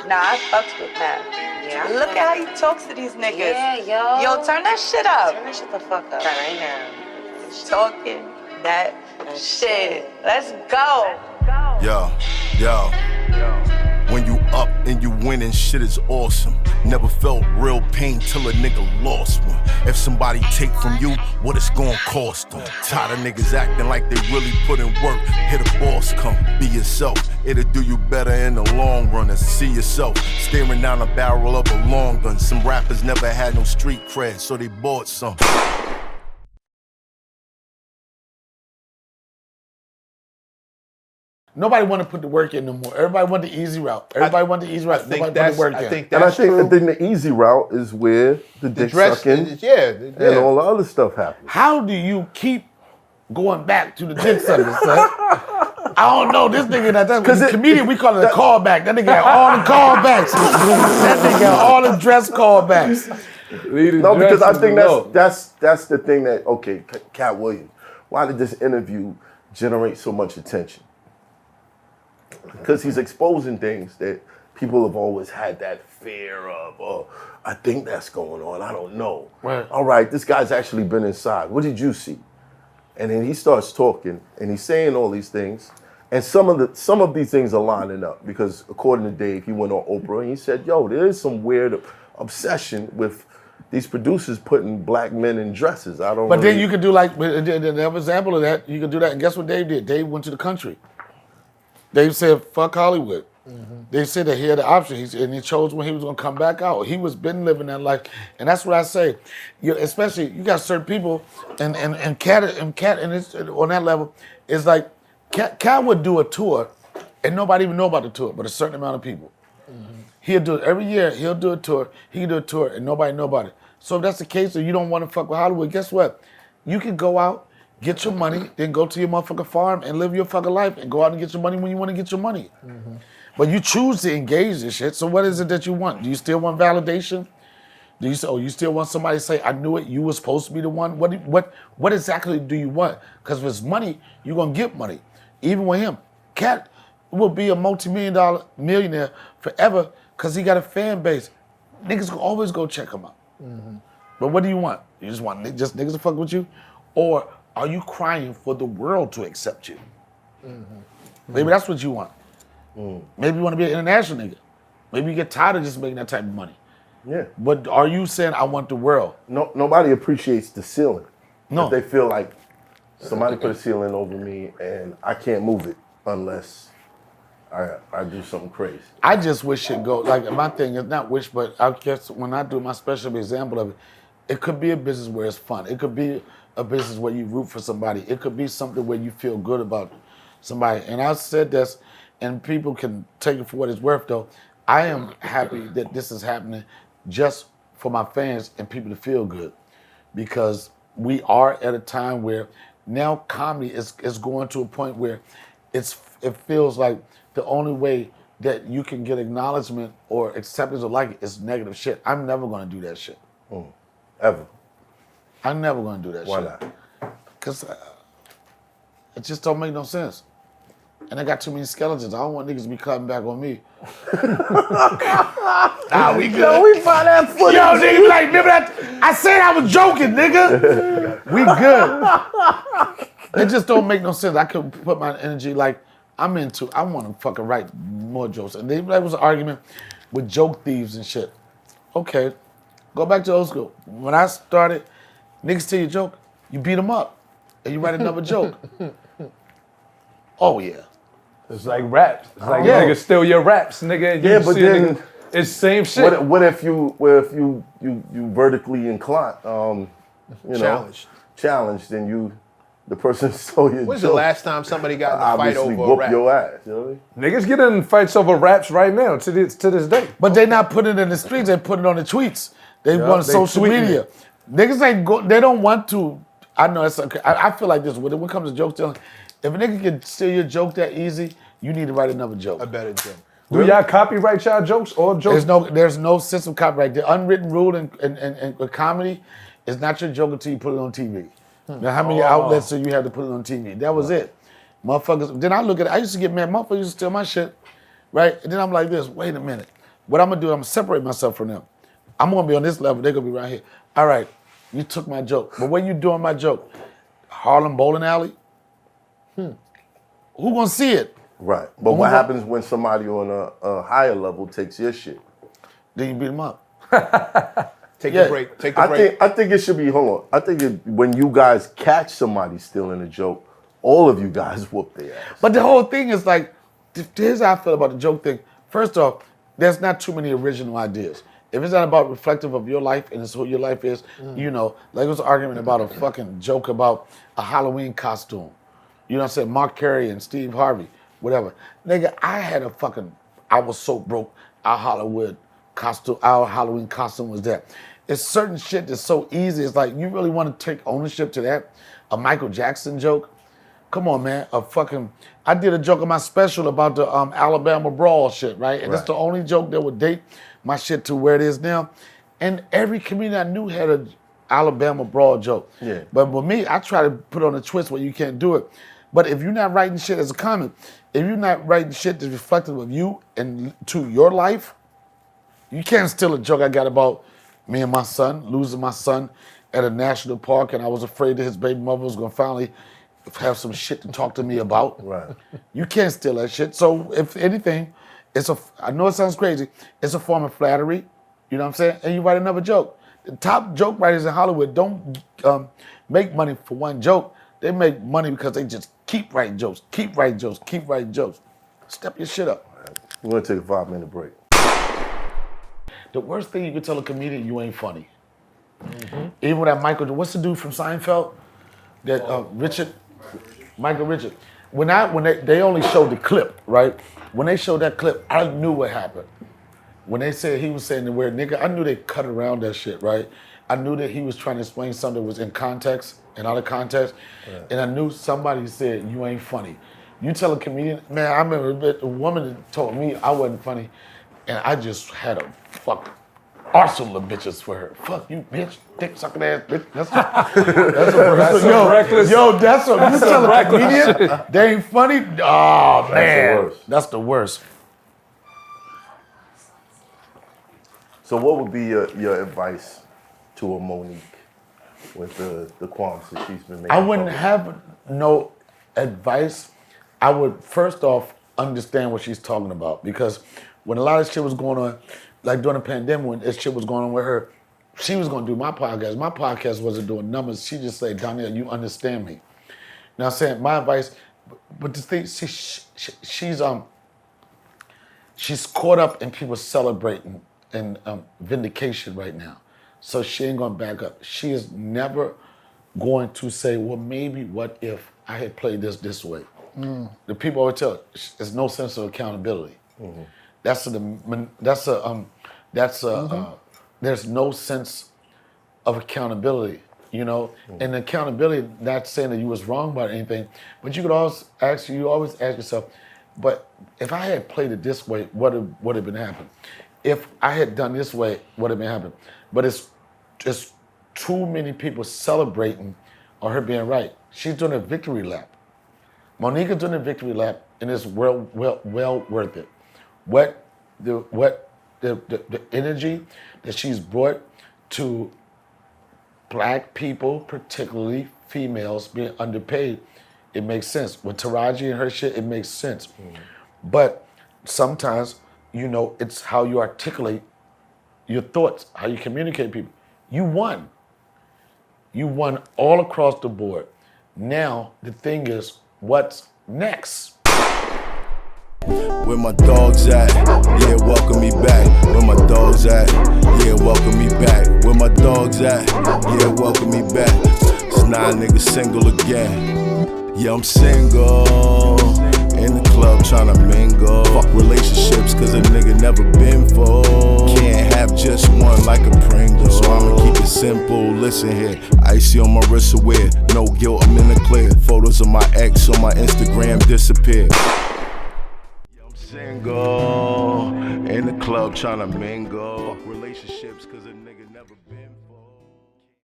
Nah, I fucks with Pat. Yeah. Look at how he talks to these niggas. Yeah, yo. Yo, turn that shit up. Turn that shit the fuck up right now. Talking that shit. Let's go. Yo. When you up and you winning, shit is awesome. Never felt real pain till a nigga lost one. If somebody take from you, what it's gonna cost them? Tired of niggas acting like they really put in work. Hear the boss come, be yourself. It'll do you better in the long run than see yourself staring down the barrel of a long gun. Some rappers never had no street cred, so they bought some. Nobody want to put the work in no more. Everybody want the easy route. Nobody want the work in. I think the easy route is where the dick sucking and all the other stuff happens. How do you keep going back to the dick sucking, son? I don't know. This nigga, because the comedian, we call it a callback. That nigga got all the callbacks. That nigga got all the dress callbacks. No, because I think that's the thing that, okay, Cat Williams, why did this interview generate so much attention? Because he's exposing things that people have always had that fear of, oh, I think that's going on, I don't know. Right. All right, this guy's actually been inside. What did you see? And then he starts talking, and he's saying all these things, and some of these things are lining up, because according to Dave, he went on Oprah, and he said, yo, there is some weird obsession with these producers putting black men in dresses. But then you could do like, another example of that, you could do that, and guess what Dave did? Dave went to the country. Dave said, fuck Hollywood. Mm-hmm. They said that he had the option, and he chose when he was gonna come back out. He was been living that life, and that's what I say. Especially, you got certain people, and Cat, and it's on that level, it's like, Cat would do a tour, and nobody even know about the tour, but a certain amount of people. Mm-hmm. He'll do it every year. He'll do a tour. He can do a tour, and nobody know about it. So if that's the case, and you don't want to fuck with Hollywood, guess what? You can go out, get your money, then go to your motherfucking farm and live your fucking life and go out and get your money when you want to get your money. Mm-hmm. But you choose to engage in shit, so what is it that you want? Do you still want validation? Do you say, you still want somebody to say, I knew it, you were supposed to be the one? What exactly do you want? Because if it's money, you're going to get money. Even with him. Cat will be a multi-million-dollar millionaire forever because he got a fan base. Niggas can always go check him out. Mm-hmm. But what do you want? You just want just niggas to fuck with you? Or are you crying for the world to accept you? Mm-hmm. Maybe that's what you want. Mm. Maybe you want to be an international nigga. Maybe you get tired of just making that type of money. Yeah. But are you saying, I want the world? No, nobody appreciates the ceiling. No. If they feel like somebody put a ceiling over me and I can't move it unless I do something crazy. I just wish it go, like my thing is not wish, but I guess when I do my special example of it, it could be a business where it's fun. It could be a business where you root for somebody. It could be something where you feel good about somebody. And I said this, and people can take it for what it's worth though. I am happy that this is happening just for my fans and people to feel good, because we are at a time where now comedy is going to a point where it feels like the only way that you can get acknowledgement or acceptance or like it is negative shit. I'm never gonna do that shit. Ever. I'm never gonna do that shit. Why not? Because it just don't make no sense. And I got too many skeletons. I don't want niggas to be cutting back on me. Nah, we good. Yo, we find that footage. Yo, nigga, be like, remember that? I said I was joking, nigga. We good. It just don't make no sense. I could put my energy like, I want to fucking write more jokes. And that was an argument with joke thieves and shit. Okay, go back to old school. When I started, niggas tell you a joke, you beat them up, and you write another joke. Oh yeah. It's like raps. It's like niggas steal your raps, nigga. Yeah, but then it's same shit. What if you vertically inclined, challenged, then the person stole your joke. When's the last time somebody got in a fight over a rap? Your ass, you know what I mean? Niggas get in fights over raps right now to this day. But they not putting it in the streets, they put it on the tweets. They want social media. Niggas ain't they don't want to. I know it's okay. I feel like this, when it comes to joke telling, if a nigga can steal your joke that easy, you need to write another joke. A better joke. Do y'all copyright y'all jokes or jokes? There's no system of copyright. The unwritten rule in comedy is not your joke until you put it on TV. Now, how many outlets do you have to put it on TV? That was it. Motherfuckers, then I look at it, I used to get mad, motherfuckers used to steal my shit, right? And then I'm like this, wait a minute. What I'm gonna do, I'm gonna separate myself from them. I'm gonna be on this level, they're gonna be right here. All right, you took my joke, but when you doing my joke, Harlem Bowling Alley, who gonna see it? Right. But what happens when somebody on a higher level takes your shit? Then you beat them up. Take a break. Take a break. I think it should be, hold on. I think when you guys catch somebody stealing a joke, all of you guys whoop their ass. But the whole thing is like, here's how I feel about the joke thing. First off, there's not too many original ideas. If it's not about reflective of your life and it's who your life is, you know, like it was an argument about a fucking joke about a Halloween costume. You know what I'm saying? Mark Carey and Steve Harvey, whatever. Nigga, I was so broke, our Halloween costume was that. It's certain shit that's so easy. It's like, you really want to take ownership to that? A Michael Jackson joke? Come on, man. I did a joke on my special about the Alabama brawl shit, right? And that's the only joke that would date my shit to where it is now. And every comedian I knew had a Alabama brawl joke. Yeah. But with me, I try to put on a twist where you can't do it. But if you're not writing shit as a comic, if you're not writing shit that's reflective of you and to your life, you can't steal a joke I got about me and my son, losing my son at a national park, and I was afraid that his baby mother was gonna finally have some shit to talk to me about. Right. You can't steal that shit. So if anything, I know it sounds crazy, it's a form of flattery, you know what I'm saying? And you write another joke. The top joke writers in Hollywood don't make money for one joke. They make money because they just keep writing jokes, keep writing jokes, keep writing jokes. Step your shit up. We're gonna take a 5-minute break. The worst thing you can tell a comedian, you ain't funny. Even with that what's the dude from Seinfeld? That Michael Richard. When they only showed the clip, right? When they showed that clip, I knew what happened. When they said he was saying the word nigga, I knew they cut around that shit, right? I knew that he was trying to explain something that was in context and out of context. Yeah. And I knew somebody said, you ain't funny. You tell a comedian, man, I remember a woman that told me I wasn't funny, and I just had a fucking arsenal of bitches for her. Fuck you, bitch, dick sucking ass bitch. That's reckless. You tell a comedian they ain't funny. Oh man, that's the worst. So what would be your advice to a Monique with the qualms that she's been making? I wouldn't have no advice. I would first off understand what she's talking about, because when a lot of shit was going on, like during the pandemic, when this shit was going on with her, she was going to do my podcast. My podcast wasn't doing numbers. She just said, Donnell, you understand me. Now, I'm saying my advice, but the thing, she's caught up in people celebrating and vindication right now. So she ain't going to back up. She is never going to say, well, maybe what if I had played this way? The people always tell her, there's no sense of accountability. There's no sense of accountability, you know? And accountability, not saying that you was wrong about anything, but you could always ask yourself, but if I had played it this way, what would have been happening? If I had done this way, what would have been happening? But it's just too many people celebrating on her being right. She's doing a victory lap. Monique is doing a victory lap, and it's well worth it. What the energy that she's brought to black people, particularly females being underpaid, it makes sense. With Taraji and her shit, it makes sense. But sometimes, you know, it's how you articulate your thoughts, how you communicate people. You won. You won all across the board. Now, the thing is, what's next? Where my dogs at? Yeah, welcome me back. Where my dogs at? Yeah, welcome me back. Where my dogs at? Yeah, welcome me back. It's 9 niggas single again. Yeah, I'm single. In the club tryna mingle. Fuck relationships cause a nigga never been full. Can't have just one like a Pringle. So I'ma keep it simple, listen here. Icy on my wrist aware. No guilt, I'm in the clear. Photos of my ex on my Instagram disappear. Single, in the club tryna mingle. Fuck relationships cause a nigga never been